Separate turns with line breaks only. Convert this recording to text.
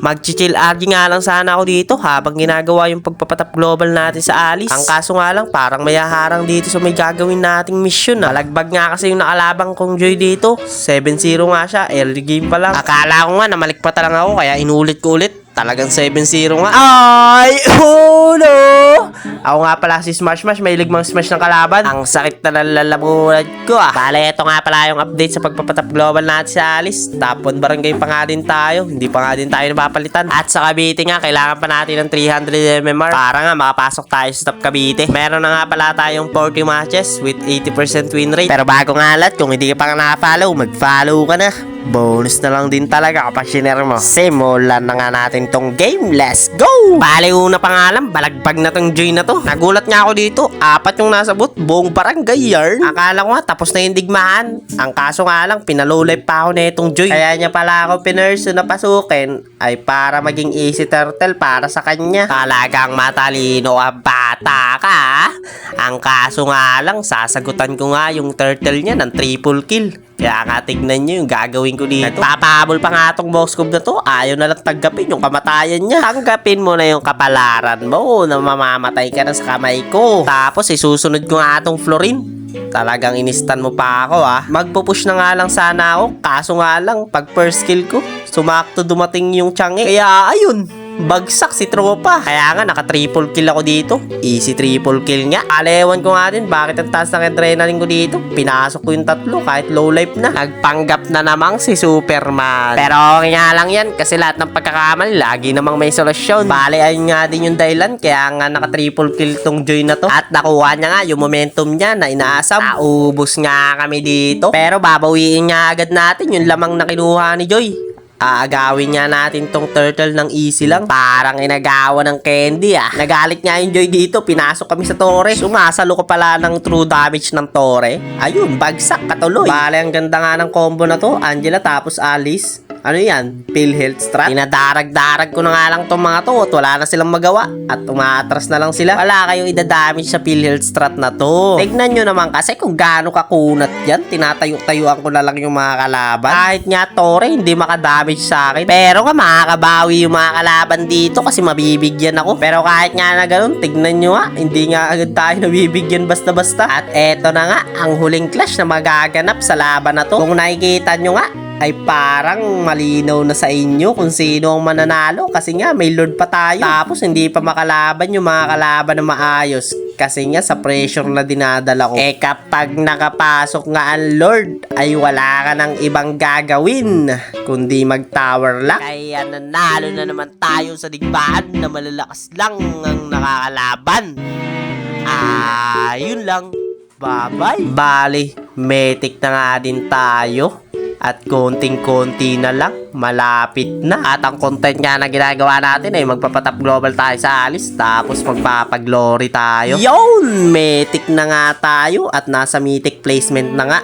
Mag-chill RG nga lang sana ako dito habang ginagawa yung pagpapatap global natin sa Alice. Ang kaso nga lang, parang may haharang dito sa may gagawin nating mission. Malagbag nga kasi yung nakalabang kong Joy dito. 7-0 nga siya, early game pa lang. Akala ko nga na malikpata lang ako kaya inulit ko ulit. Talagang 7-0 nga. Ay! Oh no! Ako nga pala si Smash Smash. May ligmang smash ng kalaban. Ang sakit na lalamunan ko ah. Bale, ito nga pala yung update sa pagpapatap global natin sa Alice. Top 1 barangay pa nga din tayo. Hindi pa nga din tayo napapalitan. At sa Cavite nga, kailangan pa natin ng 300 MMR para nga makapasok tayo sa top Cavite. Meron na nga pala tayong 40 matches with 80% win rate. Pero bago nga lahat, kung hindi ka pa nga naka-follow, mag-follow ka na. Bonus na lang din talaga kapag shiner mo. Simulan na nga natin tong game. Let's go! Bale, una pa nga lang, balagbag na tong Joy na to. Nagulat nga ako dito. 4 yung nasabot. Buong barangay yarn. Akala ko nga, tapos na yung digmaan. Ang kaso nga lang, pinalulay pa ako na itong Joy. Kaya niya pala ako pinurso na pasukin ay para maging easy turtle para sa kanya. Talagang matalino ang bata ka. Ang kaso nga lang, sasagutan ko nga yung turtle niya ng triple kill. Kaya nga tignan nyo yung gagawin ko dito. Nagpapahabol pa nga itong boss cube na to. Ayaw na lang tanggapin yung kamatayan niya. Tanggapin mo na yung kapalaran mo na mamamatay ka na sa kamay ko. Tapos isusunod ko nga itong Florin. Talagang inistan mo pa ako ah. Magpupush na nga lang sana ako. Kaso nga lang, pag first kill ko, sumakto dumating yung Changi. Kaya ayun, bagsak si tropa. Kaya nga naka-triple kill ako dito. Easy triple kill nga. Alewan ko nga din bakit ang taas ng adrenaline ko dito. Pinasok ko yung 3 kahit low life na. Nagpanggap na namang si Superman. Pero okay nga lang yan kasi lahat ng pagkakamali lagi namang may solusyon. Bale ayun nga din yung dahilan kaya nga naka-triple kill tong Joy na to. At nakuha niya nga yung momentum niya na inaasam. Naubos nga kami dito. Pero babawiin nga agad natin yung lamang na kinuha ni Joy. Aagawin nga natin tong turtle ng easy lang. Parang inagawa ng candy ah. Nagalit nga yung Joy dito. Pinasok kami sa tore. Sumasalo ko pala ng true damage ng tore. Ayun, bagsak katuloy. Bale, ang ganda nga ng combo na to. Angela tapos Alice. Ano yan? Pill health strat? Inadarag-darag ko na nga lang tong mga to at wala na silang magawa. At umaatras na lang sila. Wala kayong idadamage sa pill health strat na to. Tignan nyo naman kasi kung gaano kakunat yan. Tinatayo-tayuan ko na lang yung mga kalaban. Kahit nga tore, hindi makadamage sa akin. Pero nga makakabawi yung mga kalaban dito kasi mabibigyan ako. Pero kahit nga na ganun, tignan nyo nga. Hindi nga agad tayo nabibigyan basta-basta. At eto na nga, ang huling clash na magaganap sa laban na to. Kung nakikita nyo nga, ay parang malinaw na sa inyo kung sino ang mananalo kasi nga may Lord pa tayo. Tapos hindi pa makalaban yung mga kalaban na maayos kasi nga sa pressure na dinadala ko. Kapag nakapasok nga ang Lord ay wala ka ng ibang gagawin kundi mag-tower lang. Kaya nanalo na naman tayo sa digmaan na malalakas lang ang nakakalaban. Yun lang. Bye-bye. Bali, metik na nga din tayo. At konting-konti na lang, malapit na. At ang content nga na ginagawa natin ay magpapatap global tayo sa Alice. Tapos magpapaglory tayo. Yun! Mythic na nga tayo at nasa mythic placement na nga.